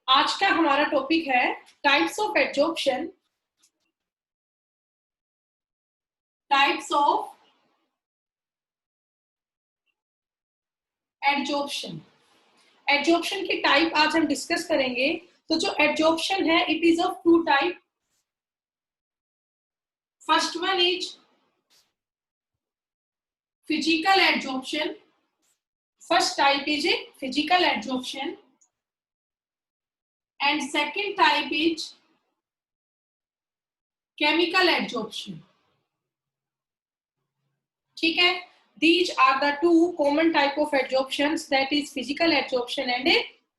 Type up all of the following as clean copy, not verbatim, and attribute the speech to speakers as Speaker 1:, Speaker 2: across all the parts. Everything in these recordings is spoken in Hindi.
Speaker 1: आज का हमारा टॉपिक है types of adsorption. Types of adsorption. Adsorption की टाइप आज हम डिस्कस करेंगे। तो जो एडजॉर्प्शन है it is of two type. First one is physical adsorption. First type is a physical adsorption and second type is chemical adsorption. ठीक है, these are the two common type of adsorptions, that is physical adsorption and a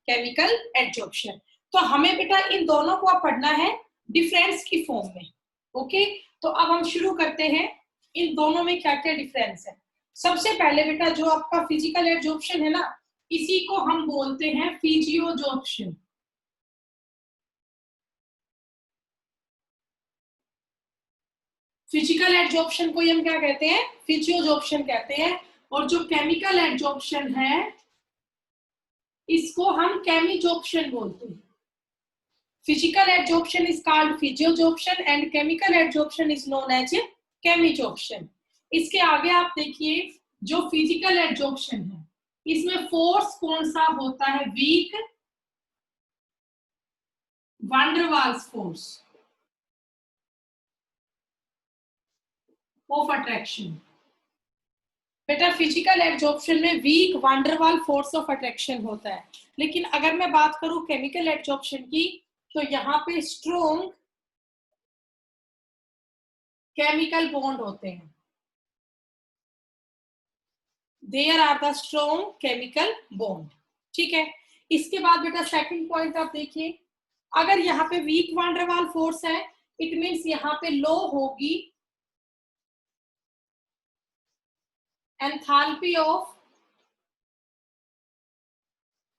Speaker 1: chemical adsorption. तो हमें बेटा इन दोनों को अब पढ़ना है डिफरेंस की फॉर्म में। ओके, तो अब हम शुरू करते हैं इन दोनों में क्या क्या डिफरेंस है। सबसे पहले बेटा जो आपका फिजिकल एडजॉर्प्शन है ना, इसी को हम बोलते हैं फिजियोजॉर्प्शन। फिजिकल एडजॉर्प्शन को हम क्या कहते हैं, फिजियोजॉर्प्शन कहते हैं। और जो केमिकल एडजॉर्प्शन है इसको हम केमिजॉर्प्शन बोलते हैं। Physical adsorption is called physisorption and chemical adsorption is known as chemisorption. इसके आगे आप देखिए जो फिजिकल एडजॉर्प्शन है इसमें फोर्स कौन सा होता है, weak van der Waals force of attraction. बेटा फिजिकल एडजॉर्प्शन में weak van der Waal force of attraction होता है, लेकिन अगर मैं बात करूं केमिकल एडजॉर्प्शन की तो यहाँ पे स्ट्रॉन्ग केमिकल बॉन्ड होते हैं। There are the strong chemical bond. ठीक है, इसके बाद बेटा सेकंड पॉइंट आप देखिए, अगर यहाँ पे week van der Waal force है इट मीन्स यहाँ पे लो होगी एंथैल्पी ऑफ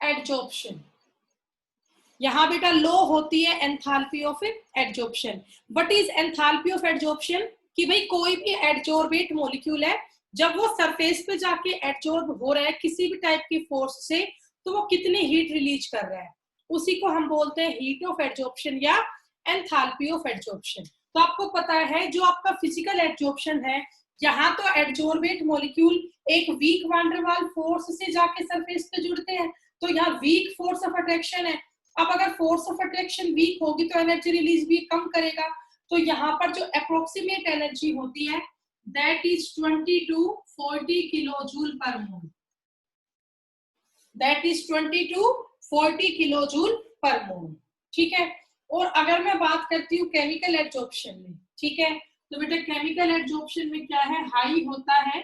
Speaker 1: एडजॉर्प्शन। यहां बेटा लो होती है enthalpy of adsorption. What is enthalpy of adsorption? कि भाई कोई भी एडजॉर्बेट मॉलिक्यूल है जब वो सरफेस पे जाके एडजॉर्ब हो रहा है किसी भी टाइप की फोर्स से तो वो कितनी हीट रिलीज कर रहा है, उसी को हम बोलते हैं हीट ऑफ एडजॉर्प्शन या एंथैल्पी ऑफ एडजॉर्प्शन। तो आपको पता है जो आपका फिजिकल एडजॉर्प्शन है यहाँ तो एडजॉर्बेट मॉलिक्यूल एक weak van der Waal force से जाके सरफेस पे जुड़ते हैं, तो यहाँ वीक फोर्स ऑफ अट्रैक्शन है। अब अगर फोर्स ऑफ अट्रैक्शन वीक होगी तो एनर्जी रिलीज भी कम करेगा। तो यहाँ पर जो अप्रोक्सीमेट एनर्जी होती है दैट इज 20 to 40 किलोजूल पर मोल। दैट इज 20 to 40 किलोजूल पर मोल। ठीक है, और अगर मैं बात करती हूँ केमिकल एडजॉर्प्शन में, ठीक है, तो बेटा केमिकल एडजॉर्प्शन में क्या है, हाई होता है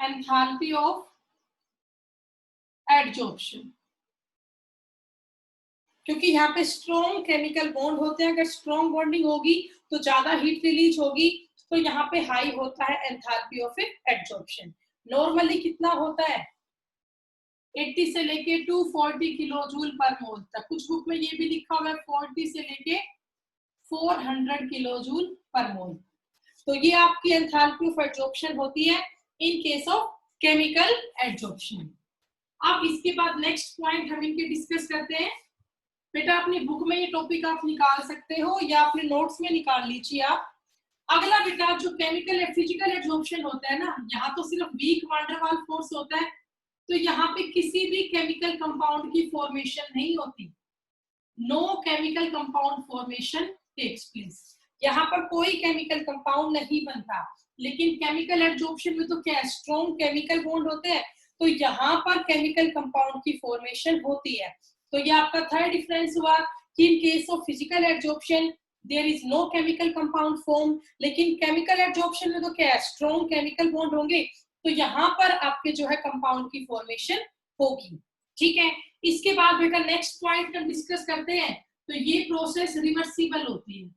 Speaker 1: एंथैल्पी ऑफ एडजॉर्प्शन, क्योंकि यहाँ पे स्ट्रॉन्ग केमिकल बॉन्ड होते हैं। अगर स्ट्रॉन्ग बॉन्डिंग होगी तो ज्यादा हीट रिलीज होगी, तो यहाँ पे हाई होता है एंथैल्पी ऑफ एडजॉर्प्शन। नॉर्मली कितना होता है 80 से लेके 240 किलोजूल पर मोल तक। कुछ बुक में ये भी लिखा हुआ है 40 से लेके 400 किलोजूल पर मोल। तो ये आपकी एंथैल्पी ऑफ एडजॉर्प्शन होती है इन केस ऑफ केमिकल एडजॉर्प्शन। अब इसके बाद नेक्स्ट पॉइंट हम इनके डिस्कस करते हैं। बेटा अपनी बुक में ये टॉपिक आप निकाल सकते हो या अपने नोट्स में निकाल लीजिए आप। अगला बेटा जो केमिकल फिजिकल एडजॉर्प्शन होता है ना, यहाँ तो सिर्फ week van der Waal force होता है, तो यहाँ पे किसी भी केमिकल कंपाउंड की फॉर्मेशन नहीं होती। No chemical compound formation takes place. यहाँ पर कोई केमिकल कंपाउंड नहीं बनता, लेकिन केमिकल एडजॉर्प्शन में तो क्या स्ट्रॉन्ग केमिकल बॉन्ड होते हैं, तो यहाँ पर केमिकल कंपाउंड की फॉर्मेशन होती है। तो ये आपका थर्ड डिफरेंस हुआ कि in case of physical adsorption there is no chemical compound form, लेकिन केमिकल एडजॉर्प्शन में तो क्या स्ट्रॉन्ग केमिकल बॉन्ड होंगे, तो यहाँ पर आपके जो है कंपाउंड की फॉर्मेशन होगी। ठीक है, इसके बाद बेटा नेक्स्ट पॉइंट हम डिस्कस करते हैं। तो ये प्रोसेस रिवर्सिबल होती है।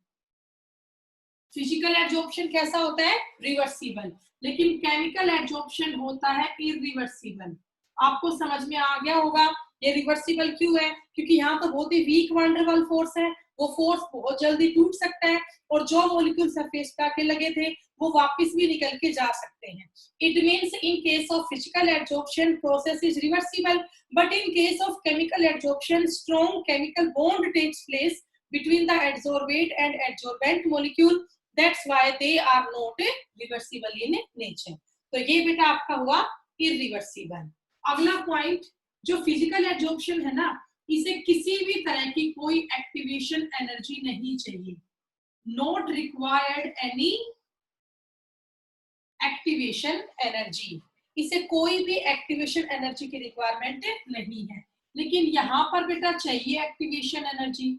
Speaker 1: फिजिकल एडजॉर्प्शन कैसा होता है, रिवर्सिबल, लेकिन केमिकल एडजॉर्प्शन होता है इरिवर्सिबल। आपको समझ में आ गया होगा ये रिवर्सिबल क्यों है, क्योंकि यहाँ तो बहुत ही week van der Waal force है, वो फोर्स बहुत जल्दी टूट सकता है और जो मॉलिक्यूल सरफेस पे आके लगे थे वो वापस भी निकल के जा सकते हैं. It means in case of physical adsorption process is reversible, but in case of chemical adsorption strong chemical bond takes place between the adsorbate and adsorbent molecule. That's why they are not reversible in nature. तो ये बेटा आपका हुआ irreversible. अगला पॉइंट, जो फिजिकल एडजॉर्प्शन है ना, इसे किसी भी तरह की कोई एक्टिवेशन एनर्जी नहीं चाहिए. Not required any activation energy. इसे कोई भी एक्टिवेशन एनर्जी की रिक्वायरमेंट नहीं है. लेकिन यहाँ पर बेटा चाहिए एक्टिवेशन एनर्जी.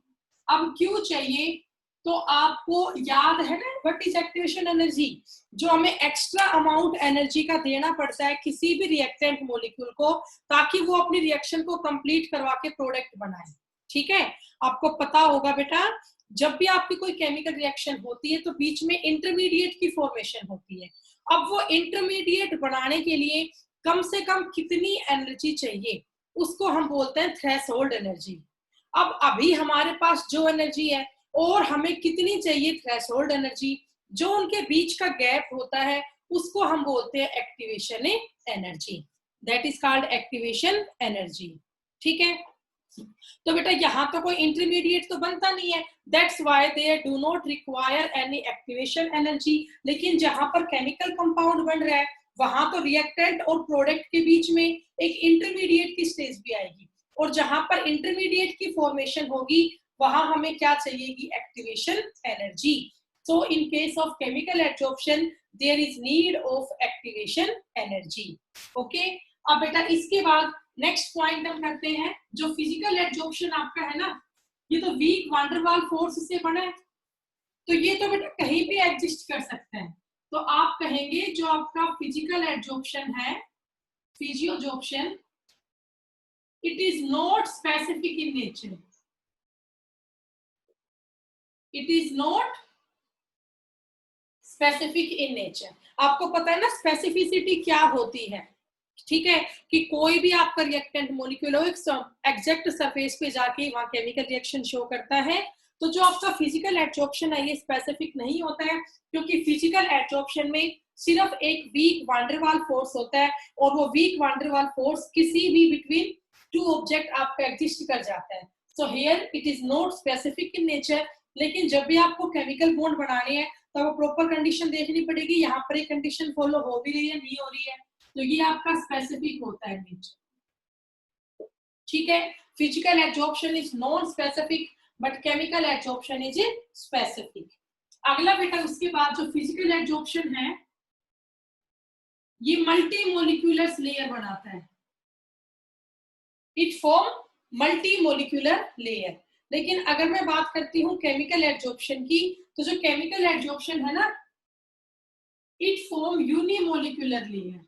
Speaker 1: अब क्यों चाहिए? तो आपको याद है ना व्हाट इज एक्टिवेशन एनर्जी? जो हमें एक्स्ट्रा अमाउंट एनर्जी का देना पड़ता है किसी भी रिएक्टेंट मॉलिक्यूल को, ताकि वो अपनी रिएक्शन को कंप्लीट करवा के प्रोडक्ट बनाए. ठीक है, आपको पता होगा बेटा, जब भी आपकी कोई केमिकल रिएक्शन होती है तो बीच में इंटरमीडिएट की फॉर्मेशन होती है. अब वो इंटरमीडिएट बनाने के लिए कम से कम कितनी एनर्जी चाहिए, उसको हम बोलते हैं थ्रेशोल्ड एनर्जी. अब अभी हमारे पास जो एनर्जी है और हमें कितनी चाहिए थ्रेशोल्ड एनर्जी, जो उनके बीच का गैप होता है उसको हम बोलते हैं activation energy. That is called activation energy. ठीक है, तो बेटा यहाँ तो कोई इंटरमीडिएट तो बनता नहीं है. That's why they do not require any activation energy. लेकिन जहां पर केमिकल कंपाउंड बन रहा है वहां तो रिएक्टेंट और प्रोडक्ट के बीच में एक इंटरमीडिएट की स्टेज भी आएगी, और जहां पर इंटरमीडिएट की फॉर्मेशन होगी वहां हमें क्या चाहिएगी? Activation energy. So in case of chemical adsorption there is need of activation energy. Okay, अब बेटा इसके बाद नेक्स्ट पॉइंट हम करते हैं. जो फिजिकल एडजॉर्प्शन आपका है ना, ये तो week van der Waal force से बना है, तो ये तो बेटा कहीं भी एग्जिस्ट कर सकते हैं. तो आप कहेंगे जो आपका फिजिकल एडजॉर्प्शन है, physisorption, it is not specific in nature. It is not specific in nature. आपको पता है ना स्पेसिफिसिटी क्या होती है. ठीक है, कि कोई भी आपका रिएक्टेंट मॉलिक्यूल हो एक एग्जैक्ट सरफेस पे जाके वहां केमिकल रिएक्शन शो करता है. तो जो आपका फिजिकल एडजॉर्प्शन है ये स्पेसिफिक नहीं होता है, क्योंकि फिजिकल एडजॉर्प्शन में सिर्फ एक week van der Waal force होता है, और वो week van der Waal force किसी भी बिटवीन टू ऑब्जेक्ट आपका एग्जिस्ट कर जाता है. So here it is not specific in nature. लेकिन जब भी आपको केमिकल बॉन्ड बनाने हैं तो वो प्रॉपर कंडीशन देखनी पड़ेगी. यहाँ पर एक कंडीशन फॉलो हो भी रही है, नहीं हो रही है, तो ये आपका स्पेसिफिक होता है नेचर. ठीक है, physical adsorption is non specific but chemical adsorption is specific. अगला बेटा उसके बाद जो फिजिकल एडजॉर्प्शन है ये मल्टी मोलिक्यूलर लेयर बनाता है. It form multi molecular layer. लेकिन अगर मैं बात करती हूँ केमिकल एडजॉर्प्शन की, तो जो केमिकल एडजॉर्प्शन है ना, इट फॉर्म यूनिमोलिक्यूलर लेयर.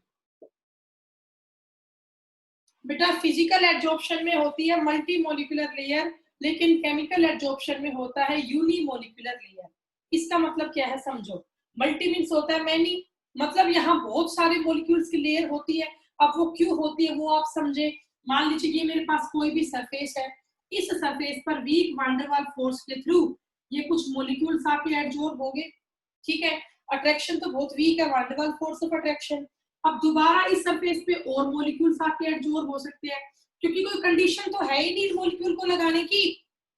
Speaker 1: बेटा फिजिकल एडजॉर्प्शन में होती है मल्टी मोलिक्यूलर लेयर, लेकिन केमिकल एडजॉर्प्शन में होता है यूनिमोलिक्यूलर लेयर. इसका मतलब क्या है समझो. मल्टी मीन्स होता है मैनी, मतलब यहाँ बहुत सारे मॉलिक्यूल्स की लेयर होती है. अब वो क्यों होती है वो आप समझे. मान लीजिए ये मेरे पास कोई भी सरफेस है, इस सरफेस पर week van der Waal force के थ्रू ये कुछ मॉलिक्यूल्स आके एडजॉर्ब होंगे. ठीक है, अट्रैक्शन तो बहुत वीक है, van der Waal force of attraction. अब दोबारा इस सरफेस पे और मॉलिक्यूल्स आके एडजॉर्ब हो सकते हैं, क्योंकि कोई कंडीशन तो है ही नहीं मॉलिक्यूल को लगाने की.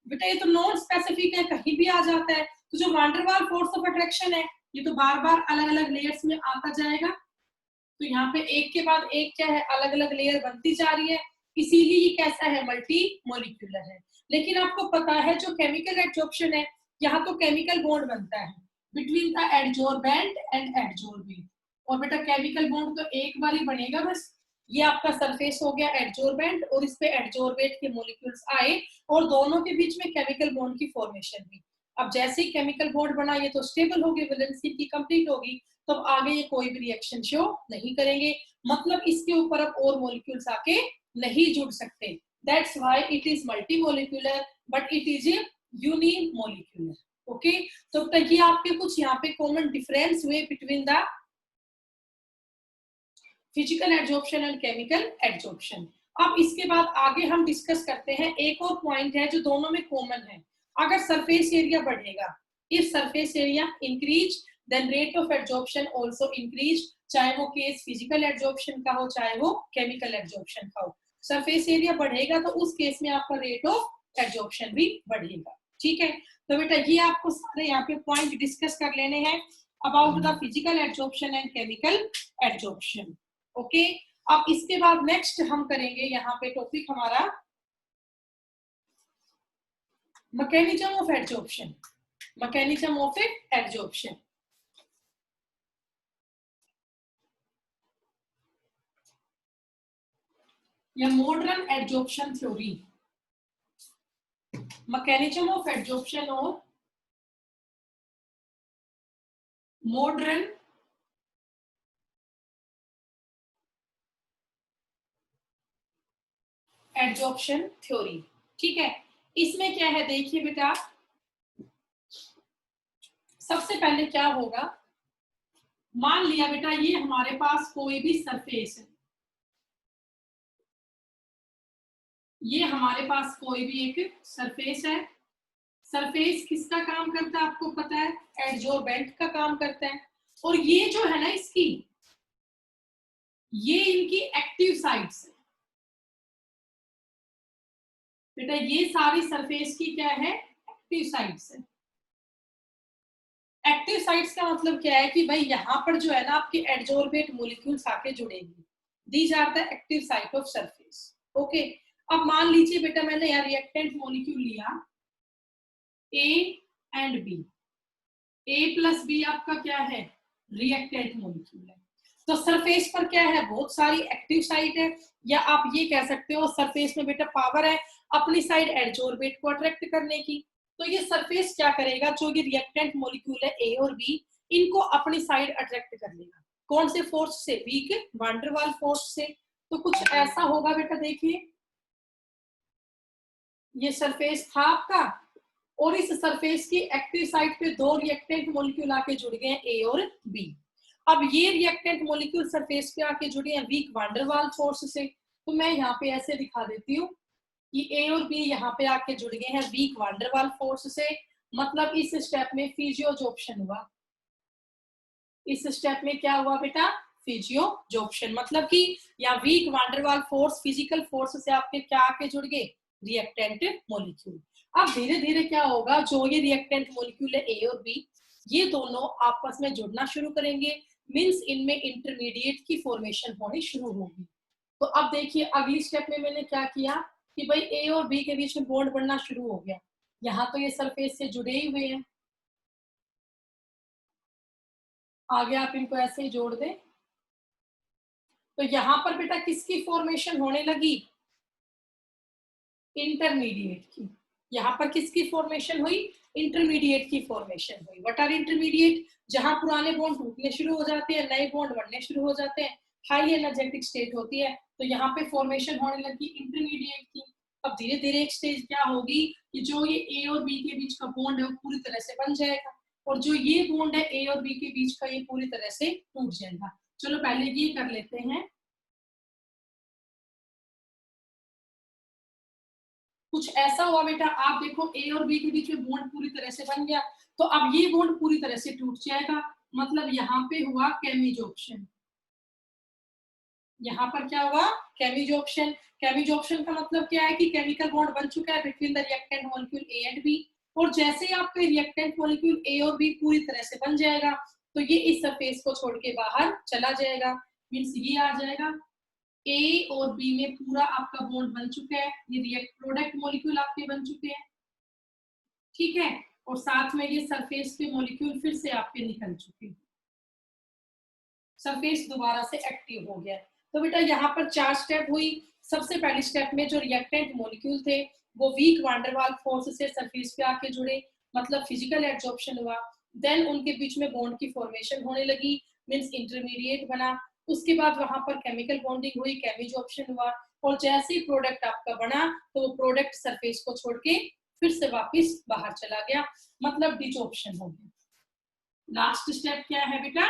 Speaker 1: बेटा ये तो नॉन स्पेसिफिक है, कहीं भी आ जाता है. तो जो van der Waal force of attraction है ये तो बार बार अलग अलग लेयर्स में आता जाएगा. तो यहाँ पे एक के बाद एक क्या है, अलग अलग लेयर बनती जा रही है, इसीलिए ये कैसा है, मल्टी मोलिक्यूलर है. लेकिन आपको पता है जो केमिकल एडजॉर्प्शन है, यहाँ तो केमिकल बॉन्ड बनता है between the adsorbent and adsorbate. और बेटा केमिकल बॉन्ड तो एक बार ही बनेगा बस. ये आपका सरफेस हो गया एडजॉर्बेंट, और इस पे एडजॉर्बेट के मॉलिक्यूल्स आए और दोनों के बीच में केमिकल बॉन्ड की फॉर्मेशन हुई. अब जैसे ही केमिकल बॉन्ड बना ये तो स्टेबल होगी, वैलेंसी की कंप्लीट होगी, तो अब आगे ये कोई भी रिएक्शन शो नहीं करेंगे. मतलब इसके ऊपर अब और मॉलिक्यूल्स आके नहीं जुड़ सकते. That's why it is multi molecular but it is unimolecular. Okay, तो ये आपके कुछ यहाँ पे कॉमन डिफरेंस हुए between the physical adsorption and chemical adsorption. अब इसके बाद आगे हम डिस्कस करते हैं एक और पॉइंट है जो दोनों में कॉमन है. अगर सरफेस एरिया बढ़ेगा, if surface area increase then rate of adsorption also increase, चाहे वो केस फिजिकल एडजॉर्प्शन का हो चाहे वो केमिकल एडजॉर्प्शन का हो। सरफेस एरिया बढ़ेगा तो उस केस में आपका रेट ऑफ एडजॉर्प्शन भी बढ़ेगा। ठीक है, तो बेटा ये आपको सारे यहाँ पे पॉइंट डिस्कस कर लेने हैं about the physical adsorption and chemical adsorption. Okay, अब इसके बाद नेक्स्ट हम करेंगे यहाँ पे टॉपिक हमारा mechanism of adsorption. Mechanism of adsorption, या modern adsorption theory. Mechanism of adsorption और मॉडर्न एडजॉर्प्शन थ्योरी। ठीक है, इसमें क्या है देखिए बेटा, सबसे पहले क्या होगा, मान लिया बेटा ये हमारे पास कोई भी सरफेस है, ये हमारे पास कोई भी एक सरफेस है। सरफेस किसका काम करता है आपको पता है, एडजॉर्बेंट का काम करता है। और ये जो है ना इसकी, ये इनकी एक्टिव साइड्स है बेटा, ये सारी सरफेस की क्या है, एक्टिव साइड्स है। एक्टिव साइट्स का मतलब क्या है कि भाई यहाँ पर जो है ना आपके एडजॉर्बेट मॉलिक्यूल्स आके जुड़ेंगे, these are the active site of surface. Okay, अब मान लीजिए बेटा मैंने यहाँ रिएक्टेंट मॉलिक्यूल लिया A and B, A plus B आपका क्या है, रिएक्टेंट मॉलिक्यूल है। तो सरफेस पर क्या है, बहुत सारी एक्टिव साइट है, या आप ये कह सकते हो सरफेस में बेटा पावर है अपनी साइड एडजॉर्बेट को अट्रैक्ट करने की। तो ये सरफेस क्या करेगा, जो ये रिएक्टेंट मॉलिक्यूल है ए और बी, इनको अपनी साइड अट्रैक्ट कर लेगा। कौन से फोर्स से, week van der Waals force से। तो कुछ ऐसा होगा बेटा, देखिए ये सरफेस था आपका, और इस सरफेस की एक्टिव साइड पे दो रिएक्टेंट मॉलिक्यूल आके जुड़ गए ए और बी। अब ये रिएक्टेंट मॉलिक्यूल सरफेस पे आके जुड़े हैं week van der Waals force से। तो मैं यहाँ पे ऐसे दिखा देती हूँ कि ए और बी यहाँ पे आके जुड़ गए हैं week van der Waals force से, मतलब इस स्टेप में फिजियोजॉर्प्शन हुआ। इस स्टेप में क्या हुआ बेटा, फिजियोजॉर्प्शन, मतलब कि या weak van der Waals force physical force से आपके क्या आके जुड़ गए, रिएक्टेंट मॉलिक्यूल। अब धीरे धीरे क्या होगा, जो ये रिएक्टेंट मॉलिक्यूल है ए और बी, ये दोनों आपस में जुड़ना शुरू करेंगे, मींस इनमें इंटरमीडिएट की फॉर्मेशन होनी शुरू होगी। तो अब देखिए अगली स्टेप में मैंने क्या किया कि भाई ए और बी के बीच में बॉन्ड बनना शुरू हो गया। यहाँ तो ये सरफेस से जुड़े ही हुए हैं, आगे आप इनको ऐसे ही जोड़ दें। तो यहाँ पर बेटा किसकी फॉर्मेशन होने लगी, इंटरमीडिएट की। यहाँ पर किसकी फॉर्मेशन हुई, इंटरमीडिएट की फॉर्मेशन हुई। व्हाट आर इंटरमीडिएट, जहां पुराने बॉन्ड टूटने शुरू हो जाते हैं, नए बॉन्ड बनने शुरू हो जाते हैं, हाई एनर्जेटिक स्टेट होती है। तो यहाँ पे फॉर्मेशन होने लगी इंटरमीडिएट की। अब धीरे धीरे एक स्टेज क्या होगी कि जो ये ए और बी के बीच का बॉन्ड है वो पूरी तरह से बन जाएगा, और जो ये बॉन्ड है ए और बी के बीच का, ये पूरी तरह से टूट जाएगा। चलो पहले ये कर लेते हैं। कुछ ऐसा हुआ बेटा, आप देखो ए और बी के बीच में बॉन्ड पूरी तरह से बन गया, तो अब ये बॉन्ड पूरी तरह से टूट जाएगा, मतलब यहाँ पे हुआ केमिजॉर्प्शन। यहाँ पर क्या हुआ, केमिजॉर्प्शन। केमिजॉर्प्शन का मतलब क्या है कि केमिकल बॉन्ड बन चुका है between the reactant molecule A and B, और जैसे ही आपके रिएक्टेंट मॉलिक्यूल ए और बी पूरी तरह से बन जाएगा, तो ये इस सरफेस को छोड़ के बाहर चला जाएगा, मीन्स ये आ जाएगा ए और बी में पूरा आपका बॉन्ड बन चुका है, ये रिएक्ट प्रोडक्ट मॉलिक्यूल आपके बन चुके हैं। ठीक है, और साथ में ये सरफेस के मॉलिक्यूल फिर से आपके निकल चुके हैं, सरफेस दोबारा से एक्टिव हो गया। तो बेटा यहाँ पर 4 स्टेप हुई। सबसे पहली स्टेप में जो रिएक्टेंट मॉलिक्यूल थे वो week van der Waals force से सरफेस पे आके जुड़े, मतलब फिजिकल एडजॉर्प्शन हुआ। देन उनके बीच में बॉन्ड की फॉर्मेशन होने लगी, मींस इंटरमीडिएट बना। उसके बाद वहां पर केमिकल बॉन्डिंग हुई, केमिजॉर्प्शन हुआ, और जैसे ही प्रोडक्ट आपका बना तो वो प्रोडक्ट सरफेस को छोड़ के फिर से वापस बाहर चला गया, मतलब डिजॉर्प्शन हो गया। लास्ट स्टेप क्या है बेटा,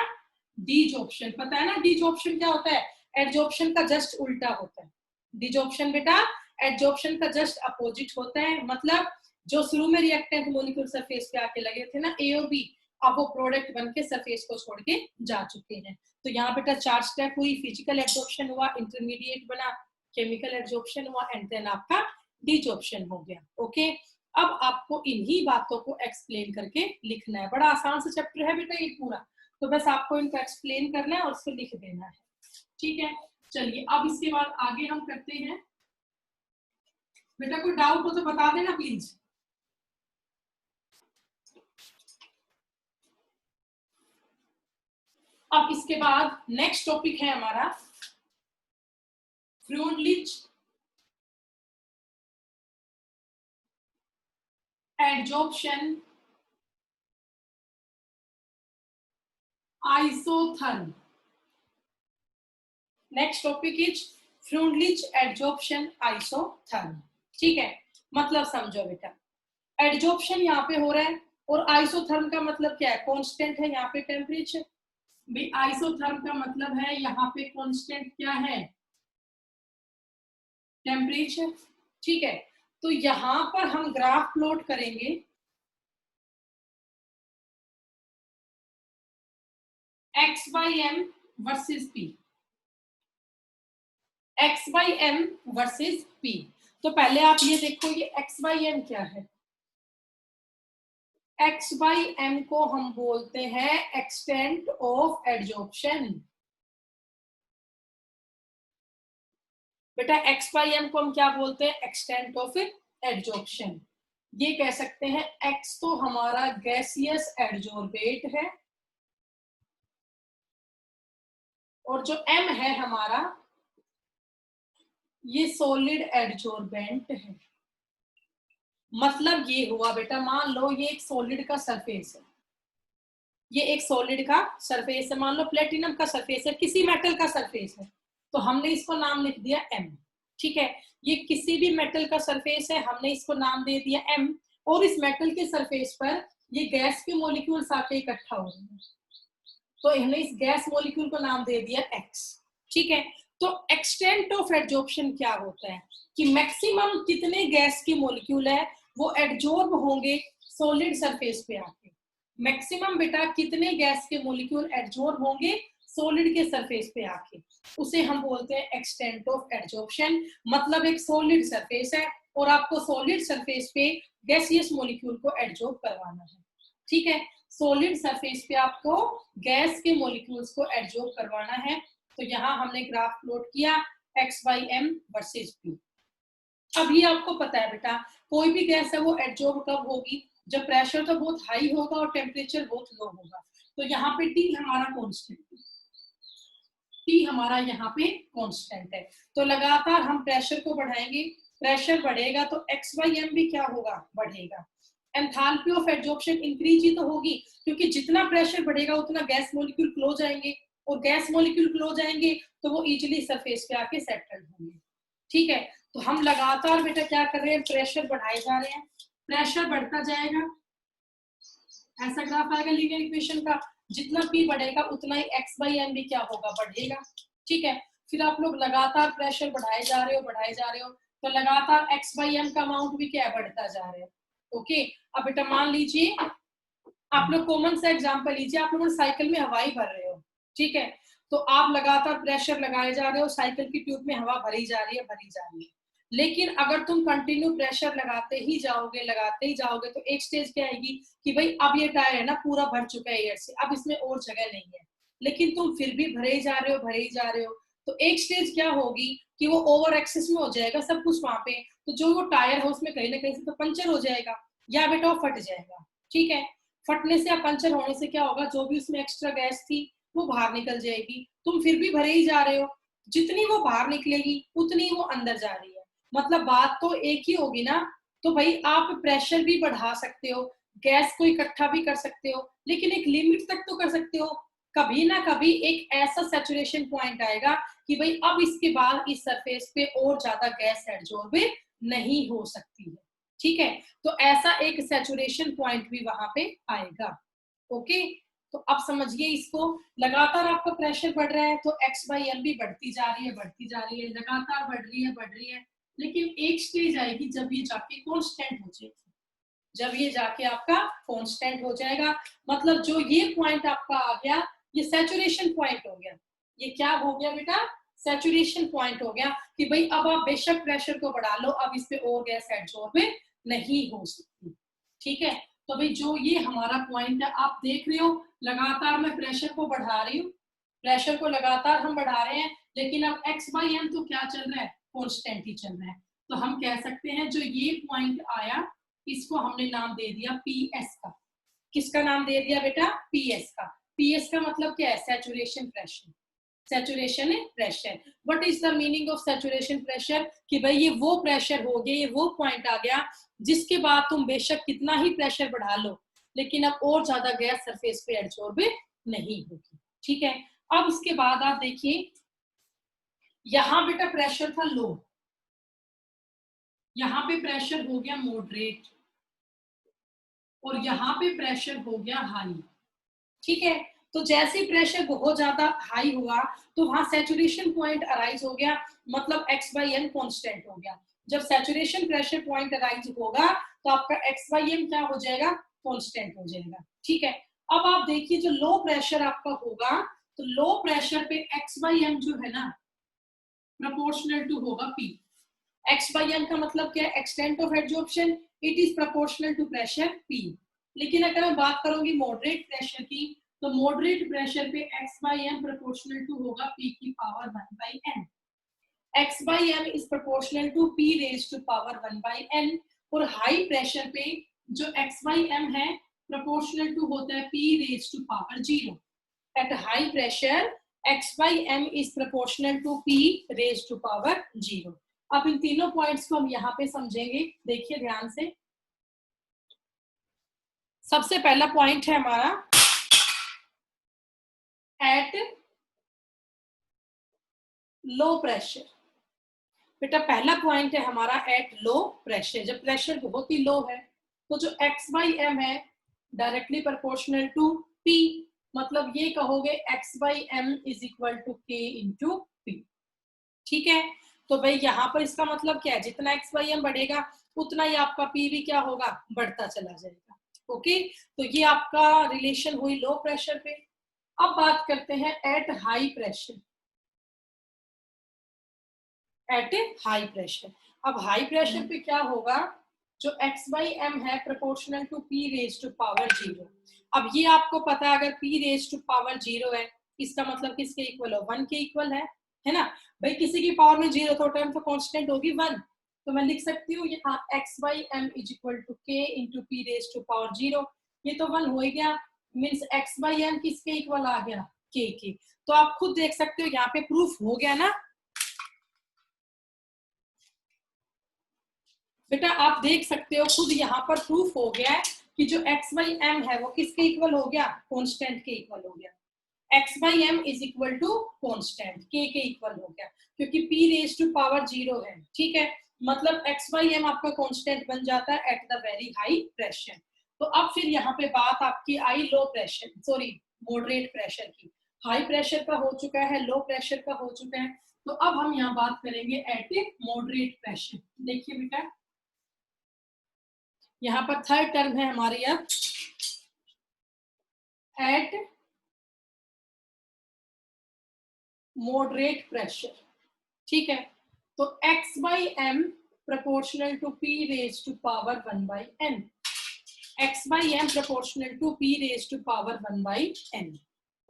Speaker 1: डिजॉर्प्शन। पता है ना डिजॉर्प्शन क्या होता है, एडजॉर्प्शन का जस्ट उल्टा होता है। डिजॉर्प्शन बेटा एडजॉर्प्शन का जस्ट अपोजिट होता है, मतलब जो शुरू में रिएक्टेंट मॉलिक्यूल सरफेस पे आके लगे थे ना ए और बी, अब वो प्रोडक्ट बन के सरफेस को छोड़ के जा चुके हैं। तो यहाँ बेटा 4 स्टेप हुई, फिजिकल एब्जॉर्प्शन हुआ, इंटरमीडिएट बना, केमिकल एब्जॉर्प्शन हुआ एंड देन आपका डिजॉर्प्शन हो गया। ओके, अब आपको इन्हीं बातों को एक्सप्लेन करके लिखना है। बड़ा आसान सा चैप्टर है बेटा ये पूरा, तो बस आपको इनको एक्सप्लेन करना है और उसको लिख देना है। ठीक है, चलिए अब इसके बाद आगे हम करते हैं। बेटा कोई डाउट हो तो बता देना प्लीज। अब इसके बाद नेक्स्ट टॉपिक है हमारा Freundlich adsorption isotherm. Next topic is Freundlich adsorption isotherm. ठीक है, मतलब समझो बेटा, एडजॉर्प्शन यहाँ पे हो रहा है और आइसोथर्म का मतलब क्या है, कांस्टेंट है यहाँ पे टेम्परेचर। भाई आइसोथर्म का मतलब है यहाँ पे कांस्टेंट क्या है, टेम्परेचर। ठीक है, तो यहां पर हम ग्राफ प्लॉट करेंगे x by M versus P, x by M versus P. तो पहले आप ये देखो ये x बाई एम क्या है, x बाई एम को हम बोलते हैं एक्सटेंट ऑफ एडजॉर्प्शन। बेटा x बाई एम को हम क्या बोलते हैं, एक्सटेंट ऑफ एडजॉर्प्शन। ये कह सकते हैं x तो हमारा गैसियस एडजॉर्बेट है और जो m है हमारा ये सॉलिड एडजॉर्बेंट है। मतलब ये हुआ बेटा, मान लो ये एक सॉलिड का सरफेस है, ये एक सॉलिड का सरफेस है, मान लो प्लेटिनम का सरफेस है, किसी मेटल का सरफेस है, तो हमने इसको नाम लिख दिया m। ठीक है, ये किसी भी मेटल का सरफेस है, हमने इसको नाम दे दिया m, और इस मेटल के सरफेस पर ये गैस के मॉलिक्यूल्स आके इकट्ठा हो रहे हैं, तो हमने इस गैस मॉलिक्यूल को नाम दे दिया x। ठीक है, तो एक्सटेंट ऑफ एडजॉर्प्शन क्या होता है कि मैक्सिमम कितने गैस के मॉलिक्यूल है वो एडजॉर्ब होंगे सॉलिड सरफेस पे आके। मैक्सिमम बेटा कितने गैस के मॉलिक्यूल एडजॉर्ब होंगे सॉलिड के सरफेस पे आके, उसे हम बोलते हैं एक्सटेंट ऑफ एडजॉर्प्शन। मतलब एक सॉलिड सरफेस है और आपको सॉलिड सरफेस पे गैसियस मॉलिक्यूल को एडजॉर्ब करवाना है। ठीक है, सॉलिड सरफेस पे आपको गैस के मॉलिक्यूल्स को एडजॉर्ब करवाना है। तो यहाँ हमने ग्राफ प्लॉट किया x by M versus P. अब ये आपको पता है बेटा, कोई भी गैस है वो एडजॉर्ब कब होगी, जब प्रेशर तो बहुत हाई होगा और टेम्परेचर बहुत लो होगा। तो यहाँ पे T हमारा कांस्टेंट है, T हमारा यहाँ पे कांस्टेंट है। तो लगातार हम प्रेशर को बढ़ाएंगे, प्रेशर बढ़ेगा तो x बाई एम भी क्या होगा, बढ़ेगा। एंथैल्पी ऑफ एडजॉर्प्शन इंक्रीज ही तो होगी, क्योंकि जितना प्रेशर बढ़ेगा उतना गैस मॉलिक्यूल क्लोज आएंगे, और गैस मॉलिक्यूल क्लोज आएंगे तो वो इजीली सरफेस पे आके सेटल होंगे। ठीक है, तो हम लगातार बेटा क्या कर रहे हैं, प्रेशर बढ़ाए जा रहे हैं, प्रेशर बढ़ता जाएगा, ऐसा ग्राफ आएगा लीनियर इक्वेशन का, जितना P बढ़ेगा उतना ही x बाई एम भी क्या होगा, बढ़ेगा। ठीक है, फिर आप लोग लगातार प्रेशर बढ़ाए जा रहे हो, बढ़ाए जा रहे हो, तो लगातार x बाई एम का अमाउंट भी क्या बढ़ता जा रहा है। ओके, अब बेटा मान लीजिए आप लोग कॉमन सा एग्जांपल लीजिए, आप लोग साइकिल में हवा ही भर रहे हो। ठीक है, तो आप लगातार प्रेशर लगाए जा रहे हो, साइकिल की ट्यूब में हवा भरी जा रही है, भरी जा रही है, लेकिन अगर तुम कंटिन्यू प्रेशर लगाते ही जाओगे, लगाते ही जाओगे, तो एक स्टेज क्या आएगी कि भाई अब ये टायर है ना पूरा भर चुका है एयर से, अब इसमें और जगह नहीं है, लेकिन तुम फिर भी भरे ही जा रहे हो, भरे ही जा रहे हो, तो एक स्टेज क्या होगी कि वो ओवर एक्सेस में हो जाएगा सब कुछ वहां पे, तो जो वो टायर है उसमें कहीं ना कहीं से तो पंचर हो जाएगा या बेटा वो फट जाएगा। ठीक है, फटने से या पंचर होने से क्या होगा, जो भी उसमें एक्स्ट्रा गैस थी वो बाहर निकल जाएगी, तुम फिर भी भरे ही जा रहे हो, जितनी वो बाहर निकलेगी उतनी वो अंदर जा रही है, मतलब बात तो एक ही होगी ना। तो भाई आप प्रेशर भी बढ़ा सकते हो, गैस को इकट्ठा भी कर सकते हो, लेकिन एक लिमिट तक तो कर सकते हो, कभी ना कभी एक ऐसा सैचुरेशन पॉइंट आएगा कि भाई अब इसके बाद इस सरफेस पे और ज्यादा गैस एडजॉर्ब नहीं हो सकती है। ठीक है, तो ऐसा एक सैचुरेशन पॉइंट भी वहां पे आएगा। ओके, तो अब समझिए इसको, लगातार आपका प्रेशर बढ़ रहा है तो x बाई एल भी बढ़ती जा रही है, बढ़ती जा रही है, लगातार बढ़ रही है, बढ़ रही है, लेकिन एक स्टेज आएगी जब ये जाके कांस्टेंट हो जाएगी। जब ये जाके आपका कांस्टेंट हो जाएगा। मतलब जो ये पॉइंट आपका आ गया ये सैचुरेशन पॉइंट हो गया। ये क्या हो गया बेटा? सैचुरेशन पॉइंट हो गया कि भाई अब आप बेशक प्रेशर को बढ़ा लो, अब इस पे और गैस एब्जॉर्ब नहीं हो सकती। ठीक है, तो भाई जो ये हमारा पॉइंट है आप देख रहे हो, लगातार मैं प्रेशर को बढ़ा रही हूँ, प्रेशर को लगातार हम बढ़ा रहे हैं, लेकिन अब x/m तो क्या चल रहा है? कांस्टेंट ही चल रहा है। तो हम कह सकते हैं जो ये पॉइंट आया इसको हमने नाम दे दिया PS का। किसका नाम दे दिया बेटा? PS का। PS का मतलब क्या है? Saturation pressure. Saturation pressure. What is the meaning of saturation pressure? कि भाई ये वो प्रेशर हो गया, ये वो पॉइंट आ गया जिसके बाद तुम बेशक कितना ही प्रेशर बढ़ा लो, लेकिन अब और ज्यादा गैस सरफेस पे एब्जॉर्ब नहीं होगी। ठीक है, अब इसके बाद आप देखिए यहां बेटा प्रेशर था लो, यहां पे प्रेशर हो गया मॉडरेट, और यहाँ पे प्रेशर हो गया हाई। ठीक है, तो जैसे प्रेशर बहुत ज्यादा हाई हुआ तो वहां सैचुरेशन पॉइंट अराइज हो गया, मतलब x/m कांस्टेंट हो गया। जब सैचुरेशन प्रेशर पॉइंट अराइज होगा तो आपका x/m क्या हो जाएगा? कांस्टेंट हो जाएगा। ठीक है, अब आप देखिए जो लो प्रेशर आपका होगा तो लो प्रेशर पे x/m जो है ना प्रोपोर्शनल टू होगा P। x/m का मतलब क्या है? Extent of absorption, it is proportional to pressure P। लेकिन अगर मैं बात करूंगी मॉडरेट प्रेशर की, तो मॉडरेट प्रेशर पे x/m प्रोपोर्शनल टू होगा P की power 1/n। x/m is proportional to P raise to power 1/n। और हाई प्रेशर पे जो x/m है प्रोपोर्शनल टू होता है P raise to power 0। At high pressure x/m is proportional to P raise to power 0। अब इन तीनों पॉइंट्स को हम यहाँ पे समझेंगे, देखिए ध्यान से। सबसे पहला पॉइंट है हमारा एट लो प्रेशर। बेटा पहला पॉइंट है हमारा एट लो प्रेशर। जब प्रेशर बहुत ही लो है तो जो x/m है डायरेक्टली प्रोपोर्शनल टू P, मतलब ये कहोगे x/m is equal to K into P। ठीक है, तो भाई यहाँ पर इसका मतलब क्या है? जितना x/m बढ़ेगा उतना ही आपका P भी क्या होगा? बढ़ता चला जाएगा। ओके, तो ये आपका रिलेशन हुई लो प्रेशर पे। अब बात करते हैं at high pressure. At high pressure, अब हाई प्रेशर पे क्या होगा? जो x/m है proportional to P raise to power 0। अब ये आपको पता है अगर P रेज टू पावर 0 है इसका मतलब किसके इक्वल हो? 1 के इक्वल है ना? भाई किसी की पावर में 0 तो टर्म तो कांस्टेंट होगी 1, तो मैं लिख सकती हूँ यहाँ x/m is equal to K into P raise to power 0। ये तो 1 हो ही गया, मीन्स x/m किसके इक्वल आ गया? K के। तो आप खुद देख सकते हो यहाँ पे प्रूफ हो गया ना बेटा? आप देख सकते हो खुद यहाँ पर प्रूफ हो गया है कि जो x/m है वो किसके इक्वल हो गया? कांस्टेंट के इक्वल हो गया। x/m is equal to constant K के इक्वल हो गया, क्योंकि P रेज टू पावर 0 है। ठीक है, मतलब x/m आपका कांस्टेंट बन जाता है at the very high pressure. तो अब फिर यहाँ पे बात आपकी आई low pressure, sorry moderate pressure की। हाई प्रेशर का हो चुका है, लो प्रेशर का हो चुका है, तो अब हम यहाँ बात करेंगे एट मॉडरेट प्रेशर। देखिए बेटा यहाँ पर थर्ड टर्म है हमारी अब एट मॉडरेट प्रेशर। ठीक है, तो x/m proportional to P raise to power 1/n। x/m proportional to P raise to power 1/n।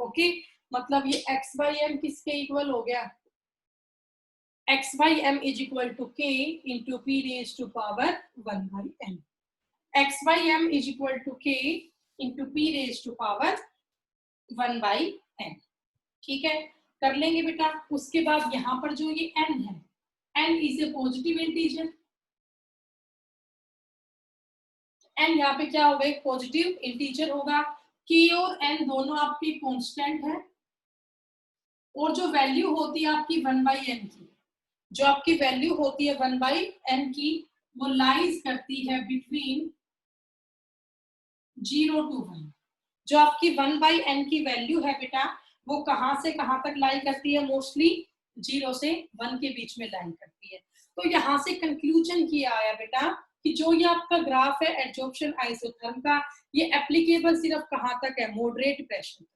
Speaker 1: Okay, मतलब ये x/m किसके इक्वल हो गया? x/m is equal to K into P raise to power 1/n। x/m is equal to K into P raise to power 1/n। ठीक है, कर लेंगे बेटा। उसके बाद यहाँ पर जो ये n है, n is a positive integer. n यहाँ पे क्या होगा? एक पॉजिटिव इंटीजर होगा। k और n दोनों आपके कांस्टेंट है, और जो वैल्यू होती है आपकी 1/n की, जो आपकी वैल्यू होती है 1/n की, वो लाइज करती है बिटवीन 0 to 1। जो आपकी 1/n की वैल्यू है बेटा वो कहां से कहां तक लाई करती है? मोस्टली 0 से 1 के बीच में लाई करती है। तो यहां से कंक्लूजन किया आया बेटा कि जो ये आपका ग्राफ है एडजॉर्प्शन आइसोथर्म का, ये एप्लीकेबल सिर्फ कहाँ तक है, मॉडरेट प्रेशर तक।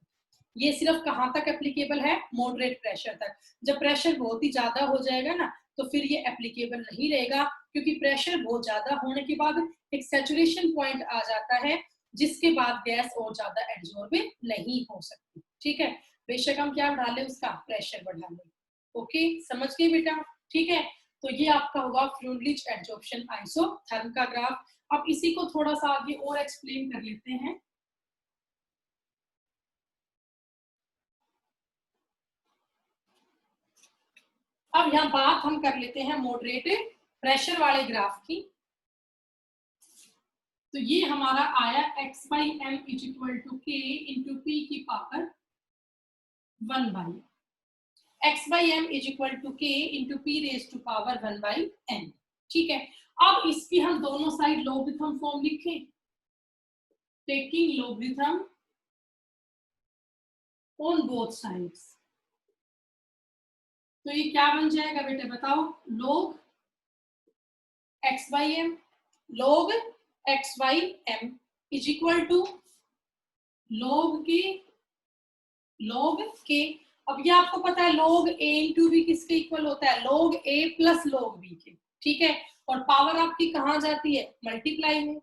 Speaker 1: ये सिर्फ कहाँ तक एप्लीकेबल है, मॉडरेट प्रेशर तक। जब प्रेशर बहुत ही ज्यादा हो जाएगा ना तो फिर ये एप्लीकेबल नहीं रहेगा, क्योंकि प्रेशर बहुत ज्यादा होने के बाद एक सैचुरेशन पॉइंट आ जाता है जिसके बाद गैस और ज्यादा एब्जॉर्ब नहीं हो सकती। ठीक है, बेशक हम क्या बढ़ा ले, उसका प्रेशर बढ़ा ले। ओके, समझ गए बेटा? ठीक है, तो ये आपका होगा फ्लूइड एडजॉर्प्शन आइसोथर्म का ग्राफ। अब इसी को थोड़ा सा आगे और एक्सप्लेन कर लेते हैं। अब यहाँ बात हम कर लेते हैं मॉडरेट प्रेशर वाले ग्राफ की। तो ये हमारा आया x by M is equal to K into P की power 1 by x by M is equal to K into P raise to power 1 by N. ठीक है, अब इसकी हम दोनों साइड लॉगरिथम फॉर्म लिखें। Taking logarithm on both sides, तो ये क्या बन जाएगा बेटे बताओ, log x by M, log x by M is equal to log K. अब ये आपको पता है log a इंटू बी किसके इक्वल होता है, log a plus log b के। ठीक है, और पावर आपकी कहाँ जाती है, मल्टीप्लाई में।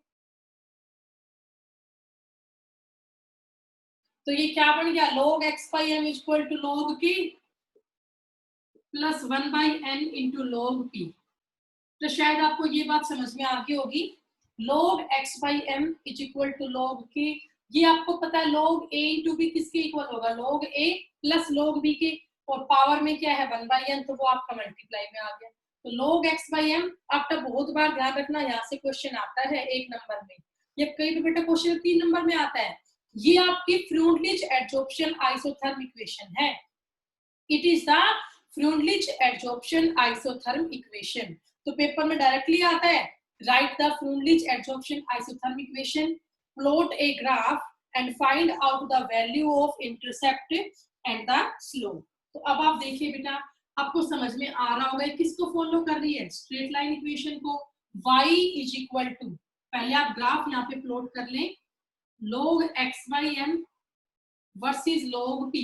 Speaker 1: तो ये क्या बन गया, log x by M equal to log k plus 1 by N into log p। तो शायद आपको ये बात समझ में आ गई होगी। log x by M is equal to log k, ये आपको पता है log a इंटू बी किसके इक्वल होगा, log a plus log b के, और पावर में क्या है 1 बाई एन, तो वो आपका मल्टीप्लाई में आ गया। तो log x बाई एम आपका बहुत बार ध्यान रखना, यहाँ से क्वेश्चन आता है 1 नंबर में, ये कई बेटा क्वेश्चन 3 नंबर में आता है। ये आपकी फ्लूइड एडजॉर्प्शन आइसोथर्म इक्वेशन है। It is the fluid adsorption isotherm equation. तो पेपर में डायरेक्टली आता है, right the fluid adsorption isotherm equation, plot a graph and find out the value of intercept and the slope. तो अब आप देखिए बेटा, आपको समझ में आ रहा होगा किसको फॉलो कर रही है, स्ट्रेट लाइन इक्वेशन को। y इज इक्वल टू, पहले आप ग्राफ यहाँ पे प्लॉट कर लें, log x by M versus log p,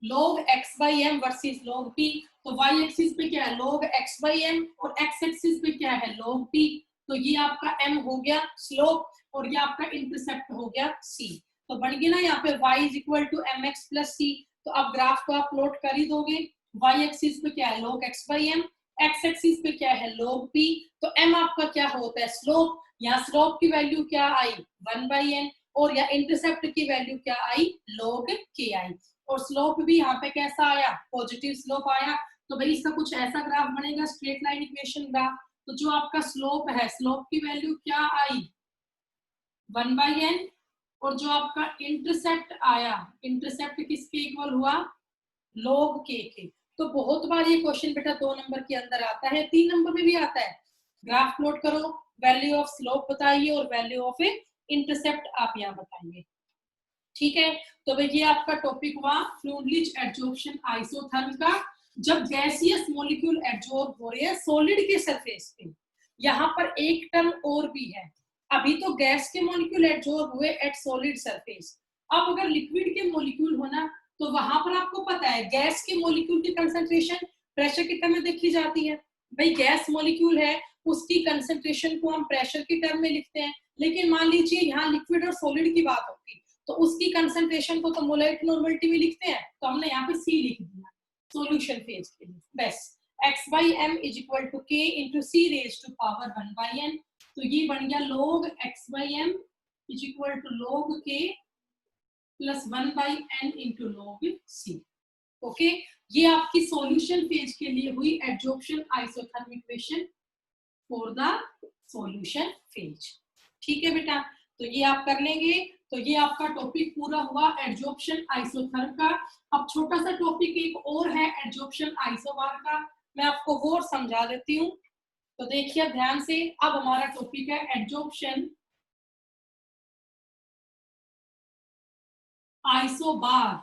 Speaker 1: log x by M versus log p। तो y एक्सिस पे क्या है, log x बाई एम, और x एक्सिस पे क्या है, log p। तो ये आपका m हो गया स्लोप, और ये आपका इंटरसेप्ट हो गया c। तो बन गया ना यहाँ पे y is equal to M X plus C. तो अब ग्राफ को आप प्लॉट कर ही दोगे, y एक्सिस पे क्या है, log x by m, x axis पे क्या है, log p। तो m आपका क्या होता है, स्लोप। यहाँ स्लोप की वैल्यू क्या आई, 1 बाई एन, और या इंटरसेप्ट की वैल्यू क्या आई, log k आई। और स्लोप भी यहाँ पे कैसा आया, पॉजिटिव स्लोप आया। तो भाई इसका कुछ ऐसा ग्राफ बनेगा, स्ट्रेट लाइन इक्वेशन ग्राफ। तो जो आपका स्लोप है, स्लोप की वैल्यू क्या आई, 1 बाई एन, और जो आपका इंटरसेप्ट आया, इंटरसेप्ट किसके इक्वल हुआ, log k के। तो बहुत बार ये क्वेश्चन बेटा 2 नंबर के अंदर आता है, 3 नंबर में भी आता है। ग्राफ प्लॉट करो, वैल्यू ऑफ स्लोप बताइए और वैल्यू ऑफ इंटरसेप्ट आप यहाँ बताइए। ठीक है, तो भाई ये आपका टॉपिक हुआ फ्लूइड एडजॉर्प्शन आइसोथर्म का, जब गैसियस मॉलिक्यूल एडजॉर्ब हो रहे हैं सॉलिड के सरफेस पे। यहाँ पर एक टर्म और भी है, अभी तो गैस के मॉलिक्यूल एडजॉर्ब हुए एट सॉलिड सरफेस। अब अगर लिक्विड के मॉलिक्यूल होना, तो वहां पर आपको पता है गैस के मॉलिक्यूल की कंसंट्रेशन प्रेशर के टर्म में देखी जाती है। भाई गैस मॉलिक्यूल है, उसकी कंसंट्रेशन को हम प्रेशर के टर्म में लिखते हैं। लेकिन मान लीजिए यहाँ लिक्विड और सॉलिड की बात होती, तो उसकी कंसंट्रेशन को तो मोलर नॉर्मलिटी में लिखते हैं, तो हमने यहाँ पे सी लिख दिया सॉल्यूशन फेज के लिए बस। x by M is equal to K into C raise to power 1 by N. तो ये बन गया log x by M is equal to log k plus 1 by N into log c। Okay, ये आपकी सॉल्यूशन फेज के लिए हुई adsorption isotherm equation for the solution phase. ठीक है बेटा, तो ये आप कर लेंगे। तो ये आपका टॉपिक पूरा हुआ एडजॉर्प्शन आइसोथर्म का। अब छोटा सा टॉपिक एक और है एडजॉर्प्शन आइसोबार का, मैं आपको वो समझा देती हूँ। तो देखिए ध्यान से, अब हमारा टॉपिक है एडजॉर्प्शन आइसोबार।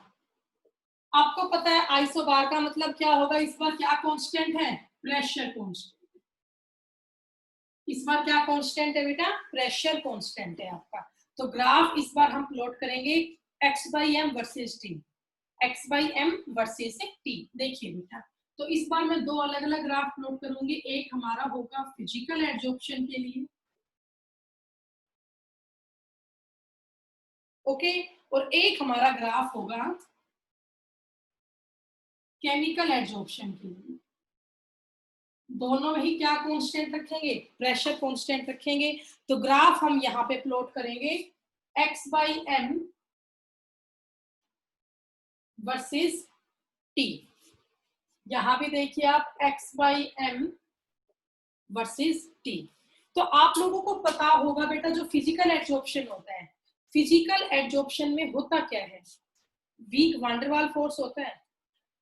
Speaker 1: आपको पता है आइसोबार का मतलब क्या होगा, इस बार क्या कांस्टेंट है, प्रेशर कांस्टेंट। इस बार क्या कांस्टेंट है बेटा? प्रेशर कांस्टेंट है आपका। तो ग्राफ इस बार हम प्लॉट करेंगे x by M versus t, x by M versus t. देखिए बेटा, तो इस बार मैं दो अलग अलग ग्राफ प्लॉट करूंगी। एक हमारा होगा फिजिकल एड्जॉर्प्शन के लिए, ओके, और एक हमारा ग्राफ होगा केमिकल एड्जॉर्प्शन के लिए। दोनों में ही क्या कांस्टेंट रखेंगे? प्रेशर कांस्टेंट रखेंगे। तो ग्राफ हम यहाँ पे प्लॉट करेंगे x by M versus t. यहां भी देखिए आप x by M versus t. तो आप लोगों को पता होगा बेटा, जो फिजिकल एड्जॉर्प्शन होता है, फिजिकल एड्जॉर्प्शन में होता क्या है? वीक वांडरवाल फोर्स होता है।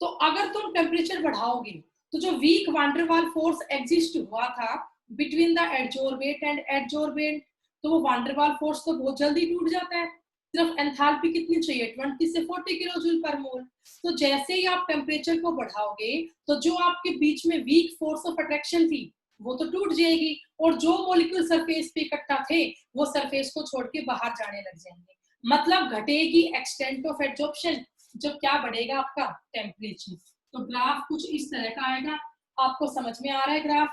Speaker 1: तो अगर तुम टेम्परेचर बढ़ाओगे तो जो वीक वांडरवाल फोर्स एग्जिस्ट हुआ था between the adsorbate and adsorbent, तो वो वांडरवाल फोर्स तो बहुत जल्दी टूट जाता है। सिर्फ एंथैल्पी कितनी चाहिए? 20 से 40 किलो जूल पर मोल। तो जैसे ही आप टेम्परेचर को बढ़ाओगे तो जो आपके बीच में वीक फोर्स ऑफ अट्रैक्शन थी वो तो टूट जाएगी, और जो मॉलिक्यूल सरफेस पे इकट्ठा थे वो सरफेस को छोड़ के बाहर जाने लग जाएंगे। मतलब घटेगी एक्सटेंट ऑफ एड्जॉर्प्शन, जब क्या बढ़ेगा आपका? टेम्परेचर। तो ग्राफ कुछ इस तरह का आएगा। आपको समझ में आ रहा है ग्राफ?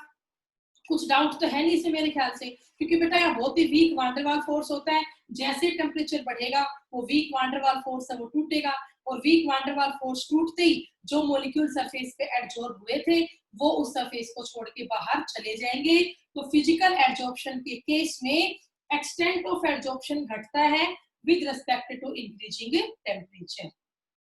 Speaker 1: कुछ डाउट तो है नहीं इसे मेरे ख्याल से, क्योंकि बेटा यहाँ बहुत ही वीक वांडरवाल फोर्स होता है। जैसे टेम्परेचर बढ़ेगा वो वीक वांडरवाल फोर्स है वो टूटेगा, और वीक वांडरवाल फोर्स टूटते ही जो मॉलिक्यूल सरफेस पे एडजॉर्ब हुए थे वो उस सरफेस को छोड़ के बाहर चले जाएंगे। तो फिजिकल एड्जॉर्प्शन के केस में एक्सटेंट ऑफ एड्जॉर्प्शन घटता है with respect to increasing temperature.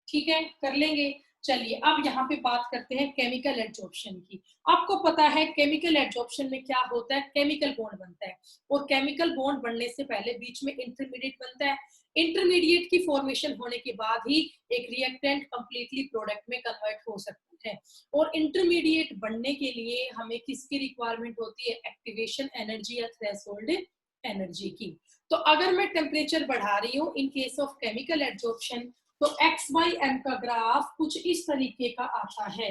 Speaker 1: ठीक है, कर लेंगे। चलिए अब यहाँ पे बात करते हैं केमिकल एड्जॉर्प्शन की। आपको पता है केमिकल एड्जॉर्प्शन में क्या होता है? केमिकल बॉन्ड बनता है, और केमिकल बॉन्ड बनने से पहले बीच में इंटरमीडिएट बनता है। इंटरमीडिएट की फॉर्मेशन होने के बाद ही एक रिएक्टेंट कंप्लीटली प्रोडक्ट में कन्वर्ट हो सकता है। और इंटरमीडिएट बनने के लिए हमें किसकी रिक्वायरमेंट होती है? एक्टिवेशन एनर्जी या थ्रेशोल्ड एनर्जी की। तो अगर मैं टेम्परेचर बढ़ा रही हूँ इन केस ऑफ केमिकल एड्जॉर्प्शन, तो x बाई एम का ग्राफ कुछ इस तरीके का आता है।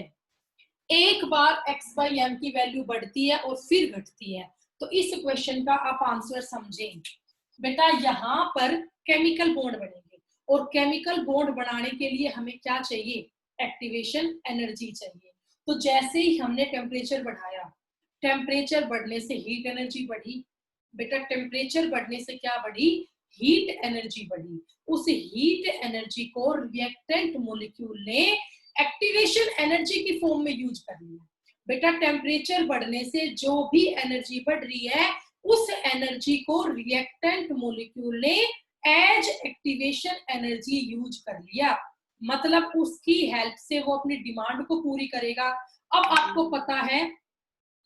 Speaker 1: एक बार x बाई एम की वैल्यू बढ़ती है और फिर घटती है। तो इस क्वेश्चन का आप आंसर समझें बेटा। यहाँ पर केमिकल बॉन्ड बनेंगे, और केमिकल बॉन्ड बनाने के लिए हमें क्या चाहिए? एक्टिवेशन एनर्जी चाहिए। तो जैसे ही हमने टेम्परेचर बढ़ाया, टेम्परेचर बढ़ने से हीट एनर्जी बढ़ी। बेटा टेम्परेचर बढ़ने से क्या बढ़ी? हीट एनर्जी बढ़ी। उस हीट एनर्जी को रिएक्टेंट मॉलिक्यूल ने एक्टिवेशन एनर्जी की फॉर्म में यूज कर लिया। बेटा टेम्परेचर बढ़ने से जो भी एनर्जी बढ़ रही है उस एनर्जी को रिएक्टेंट मॉलिक्यूल ने एज एक्टिवेशन एनर्जी यूज कर लिया। मतलब उसकी हेल्प से वो अपनी डिमांड को पूरी करेगा। अब आपको पता है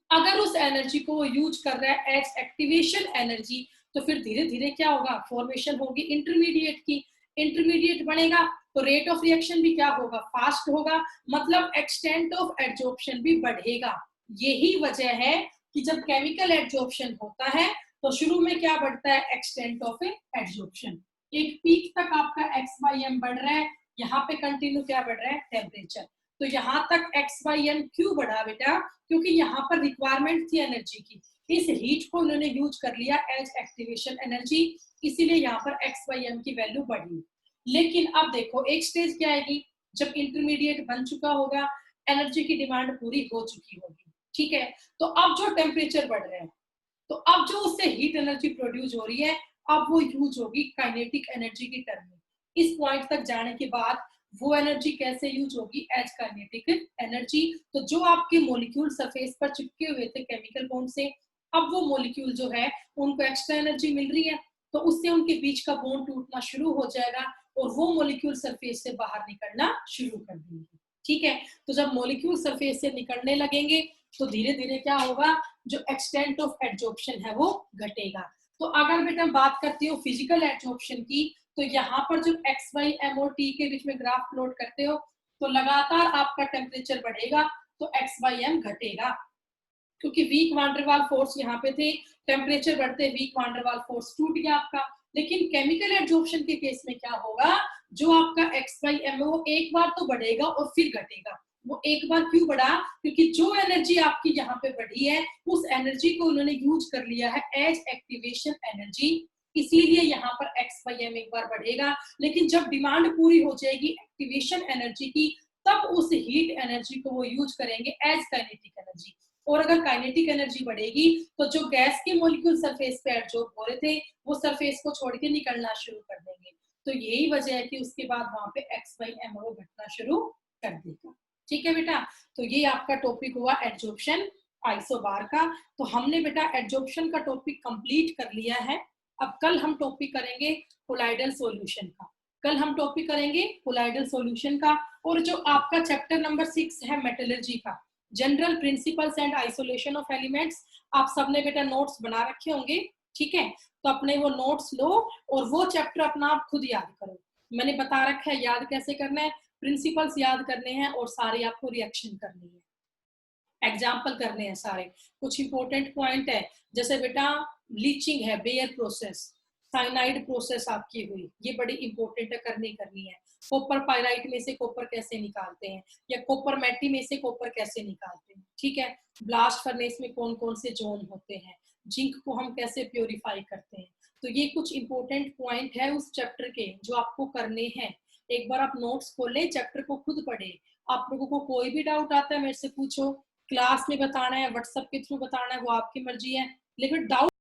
Speaker 1: अगर उस एनर्जी को यूज कर रहा है एज एक्टिवेशन एनर्जी, तो फिर धीरे धीरे क्या होगा? फॉर्मेशन होगी इंटरमीडिएट की। इंटरमीडिएट बनेगा तो रेट ऑफ रिएक्शन भी क्या होगा? फास्ट होगा। मतलब एक्सटेंट ऑफ एड्जॉर्प्शन भी बढ़ेगा। यही वजह है कि जब केमिकल एड्जॉर्प्शन होता है तो शुरू में क्या बढ़ता है? Extent of adsorption. एक पीक तक आपका x बाई एम बढ़ रहा है, यहाँ पे कंटिन्यू क्या बढ़ रहा है? टेम्परेचर। तो यहाँ तक x बाई एम क्यों बढ़ा बेटा? क्योंकि यहाँ पर रिक्वायरमेंट थी एनर्जी की। इस हीट को उन्होंने यूज कर लिया एज एक्टिवेशन एनर्जी, इसीलिए यहाँ पर x बाई एम की वैल्यू बढ़ी। लेकिन अब देखो एक स्टेज क्या आएगी जब इंटरमीडिएट बन चुका होगा, एनर्जी की डिमांड पूरी हो चुकी होगी। ठीक है, तो अब जो टेम्परेचर बढ़ रहा है, तो अब जो उससे हीट एनर्जी प्रोड्यूस हो रही है अब वो यूज होगी काइनेटिक एनर्जी की टर्म में। इस पॉइंट तक जाने के बाद वो एनर्जी कैसे यूज होगी? As kinetic energy. तो जो आपके मॉलिक्यूल सरफेस पर चिपके हुए थे केमिकल बॉन्ड से, अब वो मॉलिक्यूल जो है उनको एक्स्ट्रा एनर्जी मिल रही है, तो उससे उनके बीच का बॉन्ड टूटना शुरू हो जाएगा और वो मॉलिक्यूल सरफेस से बाहर निकलना शुरू कर देंगे। ठीक है, तो जब मॉलिक्यूल सरफेस से निकलने लगेंगे तो धीरे धीरे क्या होगा? जो एक्सटेंट ऑफ एड्जॉर्प्शन है वो घटेगा। तो अगर बेटा बात करती हूँ फिजिकल एड्जॉर्प्शन की, तो यहाँ पर जो x बाई एम और t के बीच में ग्राफ प्लॉट करते हो तो लगातार आपका टेम्परेचर बढ़ेगा तो x बाई एम घटेगा, क्योंकि वीक वांडरवाल फोर्स यहाँ पे थे। टेम्परेचर बढ़ते वीक वांडरवाल फोर्स टूट गया आपका। लेकिन केमिकल एड्जॉर्प्शन के केस में क्या होगा? जो आपका x बाई एम वो एक बार तो बढ़ेगा और फिर घटेगा। वो एक बार क्यों बढ़ा? क्योंकि जो एनर्जी आपकी यहाँ पे बढ़ी है उस एनर्जी को उन्होंने यूज कर लिया है एज एक्टिवेशन एनर्जी, इसीलिए यहाँ पर एक्स बाई एम एक बार बढ़ेगा। लेकिन जब डिमांड पूरी हो जाएगी एक्टिवेशन एनर्जी की, तब उस हीट एनर्जी को वो यूज करेंगे एज काइनेटिक एनर्जी। और अगर काइनेटिक एनर्जी बढ़ेगी तो जो गैस के मॉलिक्यूल सरफेस पे एडजॉर्ब हो रहे थे वो सरफेस को छोड़ के निकलना शुरू कर देंगे। तो यही वजह है कि उसके बाद वहां पे एक्स बाई एम वो घटना शुरू कर देगा। ठीक है बेटा, तो ये आपका टॉपिक हुआ एडजॉर्प्शन आइसोबार का। तो हमने बेटा एडजॉर्प्शन का टॉपिक कंप्लीट कर लिया है। अब कल हम टॉपिक करेंगे कोलाइडल सॉल्यूशन का। कल हम टॉपिक करेंगे कोलाइडल सॉल्यूशन का। और जो आपका चैप्टर नंबर 6 है मेटलर्जी का, general principles and isolation of elements, आप सबने बेटा नोट्स बना रखे होंगे। ठीक है, तो अपने वो नोट्स लो और वो चैप्टर अपना आप खुद याद करो। मैंने बता रखा है याद कैसे करना है, प्रिंसिपल्स याद करने हैं और सारे आपको रिएक्शन करनी है, एग्जाम्पल करने हैं सारे। कुछ इंपॉर्टेंट पॉइंट है, जैसे बेटा लीचिंग है, बेयर प्रोसेस, साइनाइड प्रोसेस आपकी हुई, ये बड़ी इंपॉर्टेंट है, करनी है। कॉपर पाइराइट में से कॉपर कैसे निकालते हैं, या कॉपर मैटी में से कॉपर कैसे निकालते हैं। ठीक है, ब्लास्ट फर्नेस में कौन कौन से जोन होते हैं, जिंक को हम कैसे प्योरीफाई करते हैं। तो ये कुछ इंपॉर्टेंट पॉइंट है उस चैप्टर के जो आपको करने हैं। एक बार आप नोट्स खोले, चैप्टर को खुद पढ़े। आप लोगों को कोई भी डाउट आता है मेरे से पूछो, क्लास में बताना है, व्हाट्सएप के थ्रू बताना है, वो आपकी मर्जी है, लेकिन डाउट